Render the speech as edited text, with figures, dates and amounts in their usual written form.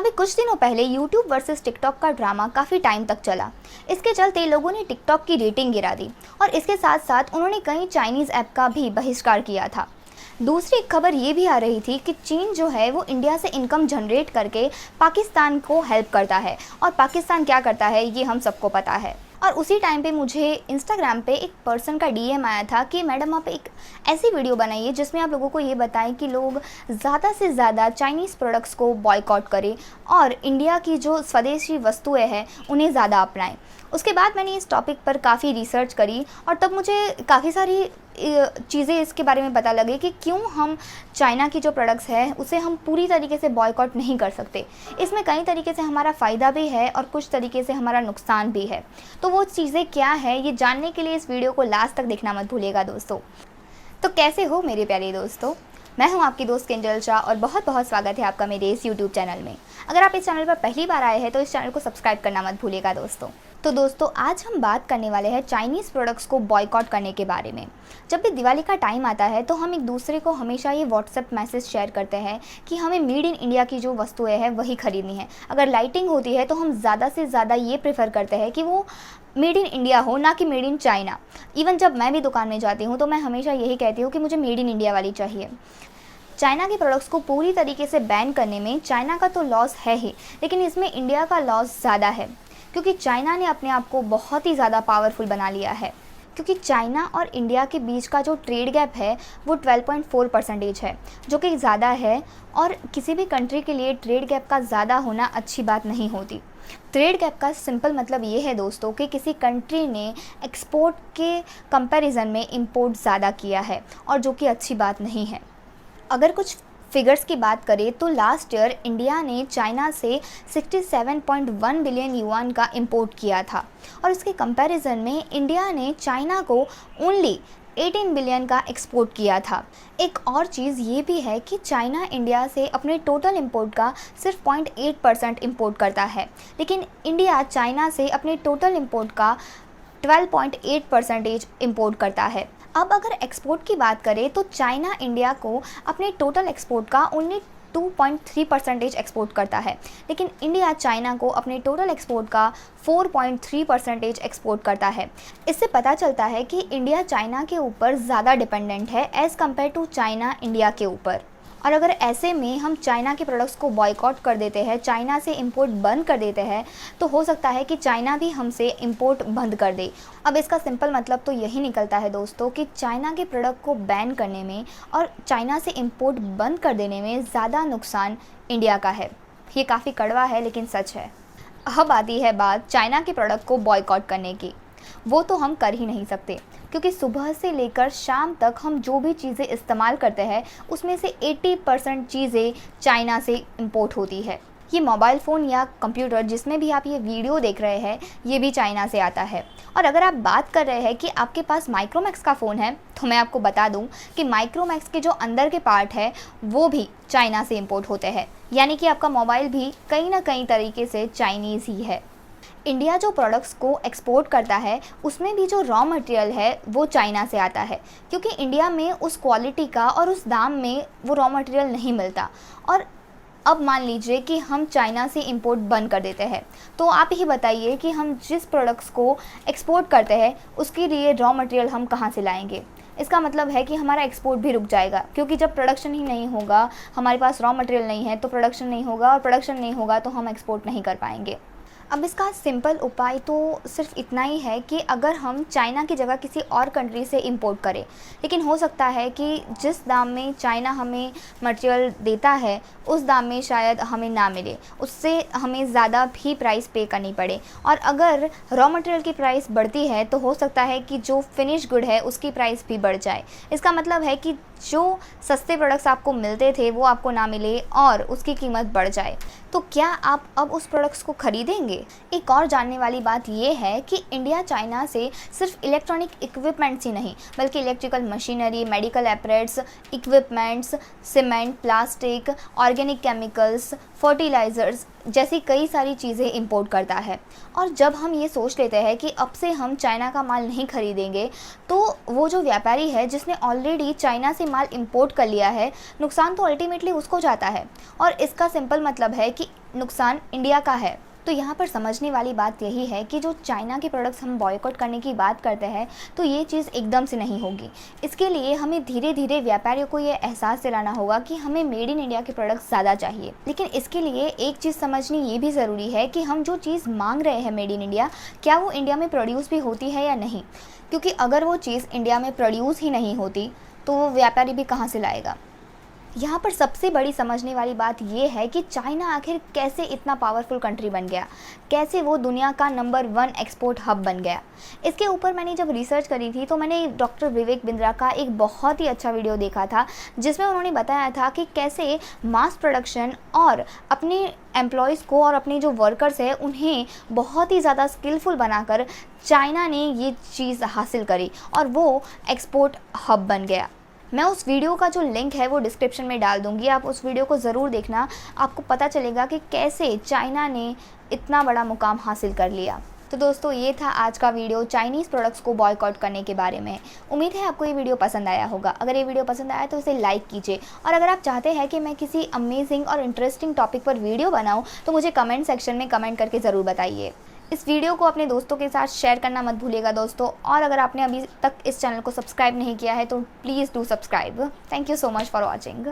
अभी कुछ दिनों पहले YouTube वर्सेस TikTok का ड्रामा काफ़ी टाइम तक चला। इसके चलते लोगों ने TikTok की रेटिंग गिरा दी और इसके साथ साथ उन्होंने कई चाइनीज़ ऐप का भी बहिष्कार किया था। दूसरी एक खबर ये भी आ रही थी कि चीन जो है वो इंडिया से इनकम जनरेट करके पाकिस्तान को हेल्प करता है और पाकिस्तान क्या करता है ये हम सबको पता है। और उसी टाइम पे मुझे इंस्टाग्राम पे एक पर्सन का DM आया था कि मैडम आप एक ऐसी वीडियो बनाइए जिसमें आप लोगों को ये बताएं कि लोग ज़्यादा से ज़्यादा चाइनीज़ प्रोडक्ट्स को बॉयकॉट करें और इंडिया की जो स्वदेशी वस्तुएं हैं उन्हें ज़्यादा अपनाएं। उसके बाद मैंने इस टॉपिक पर काफ़ी रिसर्च करी और तब मुझे काफ़ी सारी चीज़ें इसके बारे में पता लगी कि क्यों हम चाइना की जो प्रोडक्ट्स है उसे हम पूरी तरीके से बॉयकॉट नहीं कर सकते। इसमें कई तरीके से हमारा फ़ायदा भी है और कुछ तरीके से हमारा नुकसान भी है। तो वो चीज़ें क्या है ये जानने के लिए इस वीडियो को लास्ट तक देखना मत भूलिएगा दोस्तों। तो कैसे हो मेरे प्यारे दोस्तों, मैं हूं आपकी दोस्त किंजल शाह और बहुत बहुत स्वागत है आपका मेरे इस YouTube चैनल में। अगर आप इस चैनल पर पहली बार आए हैं तो इस चैनल को सब्सक्राइब करना मत भूलिएगा दोस्तों। तो दोस्तों आज हम बात करने वाले हैं चाइनीज़ प्रोडक्ट्स को बॉयकॉट करने के बारे में। जब भी दिवाली का टाइम आता है तो हम एक दूसरे को हमेशा ये व्हाट्सएप मैसेज शेयर करते हैं कि हमें मेड इन इंडिया की जो वस्तुएं हैं वही ख़रीदनी है। अगर लाइटिंग होती है तो हम ज़्यादा से ज़्यादा ये प्रेफर करते हैं कि वो मेड इन इंडिया हो, ना कि मेड इन चाइना। इवन जब मैं भी दुकान में जाती हूँ तो मैं हमेशा यही कहती हूँ कि मुझे मेड इन इंडिया वाली चाहिए। चाइना के प्रोडक्ट्स को पूरी तरीके से बैन करने में चाइना का तो लॉस है ही, लेकिन इसमें इंडिया का लॉस ज़्यादा है क्योंकि चाइना ने अपने आप को बहुत ही ज़्यादा पावरफुल बना लिया है। क्योंकि चाइना और इंडिया के बीच का जो ट्रेड गैप है वो 12.4% है, जो कि ज़्यादा है और किसी भी कंट्री के लिए ट्रेड गैप का ज़्यादा होना अच्छी बात नहीं होती। ट्रेड गैप का सिंपल मतलब ये है दोस्तों कि किसी कंट्री ने एक्सपोर्ट के कंपैरिजन में इंपोर्ट ज़्यादा किया है और जो कि अच्छी बात नहीं है। अगर कुछ फिगर्स की बात करें तो लास्ट ईयर इंडिया ने चाइना से 67.1 बिलियन युआन का इंपोर्ट किया था और इसके कंपैरिजन में इंडिया ने चाइना को ओनली 18 बिलियन का एक्सपोर्ट किया था। एक और चीज़ ये भी है कि चाइना इंडिया से अपने टोटल इंपोर्ट का सिर्फ 0.8% इंपोर्ट करता है, लेकिन इंडिया चाइना से अपने टोटल इंपोर्ट का 12.8% इंपोर्ट करता है। अब अगर एक्सपोर्ट की बात करें तो चाइना इंडिया को अपने टोटल एक्सपोर्ट का ओनली 2.3% एक्सपोर्ट करता है, लेकिन इंडिया चाइना को अपने टोटल एक्सपोर्ट का 4.3% एक्सपोर्ट करता है। इससे पता चलता है कि इंडिया चाइना के ऊपर ज़्यादा डिपेंडेंट है as compared to China India के ऊपर। और अगर ऐसे में हम चाइना के प्रोडक्ट्स को बॉयकॉट कर देते हैं, चाइना से इंपोर्ट बंद कर देते हैं, तो हो सकता है कि चाइना भी हमसे इंपोर्ट बंद कर दे। अब इसका सिंपल मतलब तो यही निकलता है दोस्तों कि चाइना के प्रोडक्ट को बैन करने में और चाइना से इंपोर्ट बंद कर देने में ज़्यादा नुकसान इंडिया का है। ये काफ़ी कड़वा है लेकिन सच है। अब आती है बात चाइना के प्रोडक्ट को बॉयकॉट करने की। वो तो हम कर ही नहीं सकते क्योंकि सुबह से लेकर शाम तक हम जो भी चीज़ें इस्तेमाल करते हैं उसमें से 80% चीज़ें चाइना से इंपोर्ट होती है। ये मोबाइल फ़ोन या कंप्यूटर जिसमें भी आप ये वीडियो देख रहे हैं ये भी चाइना से आता है। और अगर आप बात कर रहे हैं कि आपके पास माइक्रोमैक्स का फ़ोन है तो मैं आपको बता दूं कि माइक्रोमैक्स के जो अंदर के पार्ट है वो भी चाइना से इंपोर्ट होते हैं, यानी कि आपका मोबाइल भी कहीं ना कहीं तरीके से चाइनीज़ ही है। इंडिया जो प्रोडक्ट्स को एक्सपोर्ट करता है उसमें भी जो रॉ मटेरियल है वो चाइना से आता है, क्योंकि इंडिया में उस क्वालिटी का और उस दाम में वो रॉ मटेरियल नहीं मिलता। और अब मान लीजिए कि हम चाइना से इंपोर्ट बंद कर देते हैं, तो आप ही बताइए कि हम जिस प्रोडक्ट्स को एक्सपोर्ट करते हैं उसके लिए रॉ मटेरियल हम कहाँ से लाएंगे। इसका मतलब है कि हमारा एक्सपोर्ट भी रुक जाएगा, क्योंकि जब प्रोडक्शन ही नहीं होगा, हमारे पास रॉ मटेरियल नहीं है तो प्रोडक्शन नहीं होगा, और प्रोडक्शन नहीं होगा तो हम एक्सपोर्ट नहीं कर पाएंगे। अब इसका सिंपल उपाय तो सिर्फ इतना ही है कि अगर हम चाइना की जगह किसी और कंट्री से इंपोर्ट करें, लेकिन हो सकता है कि जिस दाम में चाइना हमें मटेरियल देता है उस दाम में शायद हमें ना मिले, उससे हमें ज़्यादा भी प्राइस पे करनी पड़े। और अगर रॉ मटेरियल की प्राइस बढ़ती है तो हो सकता है कि जो फिनिश गुड है उसकी प्राइस भी बढ़ जाए। इसका मतलब है कि जो सस्ते प्रोडक्ट्स आपको मिलते थे वो आपको ना मिले और उसकी कीमत बढ़ जाए। तो क्या आप अब उस प्रोडक्ट्स को ख़रीदेंगे? सके। एक और जानने वाली बात ये है कि इंडिया चाइना से सिर्फ इलेक्ट्रॉनिक इक्विपमेंट्स ही नहीं बल्कि electrical machinery, medical apparatus, equipments, cement, plastic, organic chemicals, fertilisers जैसी कई सारी चीज़ें इंपोर्ट करता है। और जब हम ये सोच लेते हैं कि अब से हम चाइना का माल नहीं खरीदेंगे, तो वो जो व्यापारी है जिसने ऑलरेडी चाइना से माल इंपोर्ट कर लिया है, नुकसान तो अल्टीमेटली उसको जाता है और इसका सिंपल मतलब है कि नुकसान इंडिया का है। तो यहाँ पर समझने वाली बात यही है कि जो चाइना के प्रोडक्ट्स हम बॉयकॉट करने की बात करते हैं तो ये चीज़ एकदम से नहीं होगी। इसके लिए हमें धीरे धीरे व्यापारियों को ये एहसास दिलाना होगा कि हमें मेड इन इंडिया के प्रोडक्ट्स ज़्यादा चाहिए। लेकिन इसके लिए एक चीज़ समझनी ये भी ज़रूरी है कि हम जो चीज़ मांग रहे हैं मेड इन इंडिया, क्या वो इंडिया में प्रोड्यूस भी होती है या नहीं। क्योंकि अगर वो चीज़ इंडिया में प्रोड्यूस ही नहीं होती तो वो व्यापारी भी कहाँ से लाएगा। यहाँ पर सबसे बड़ी समझने वाली बात ये है कि चाइना आखिर कैसे इतना पावरफुल कंट्री बन गया, कैसे वो दुनिया का नंबर 1 एक्सपोर्ट हब बन गया। इसके ऊपर मैंने जब रिसर्च करी थी तो मैंने डॉक्टर विवेक बिंद्रा का एक बहुत ही अच्छा वीडियो देखा था जिसमें उन्होंने बताया था कि कैसे मास प्रोडक्शन और अपने एम्प्लॉयज़ को और अपने जो वर्कर्स हैं उन्हें बहुत ही ज़्यादा स्किलफुल बनाकर चाइना ने ये चीज़ हासिल करी और वो एक्सपोर्ट हब बन गया। मैं उस वीडियो का जो लिंक है वो डिस्क्रिप्शन में डाल दूंगी, आप उस वीडियो को ज़रूर देखना। आपको पता चलेगा कि कैसे चाइना ने इतना बड़ा मुकाम हासिल कर लिया। तो दोस्तों, ये था आज का वीडियो चाइनीज़ प्रोडक्ट्स को बॉयकॉट करने के बारे में। उम्मीद है आपको ये वीडियो पसंद आया होगा। अगर ये वीडियो पसंद आया तो इसे लाइक कीजिए और अगर आप चाहते हैं कि मैं किसी अमेजिंग और इंटरेस्टिंग टॉपिक पर वीडियो बनाऊँ तो मुझे कमेंट सेक्शन में कमेंट करके ज़रूर बताइए। इस वीडियो को अपने दोस्तों के साथ शेयर करना मत भूलिएगा दोस्तों। और अगर आपने अभी तक इस चैनल को सब्सक्राइब नहीं किया है तो please do subscribe. Thank you so much for watching.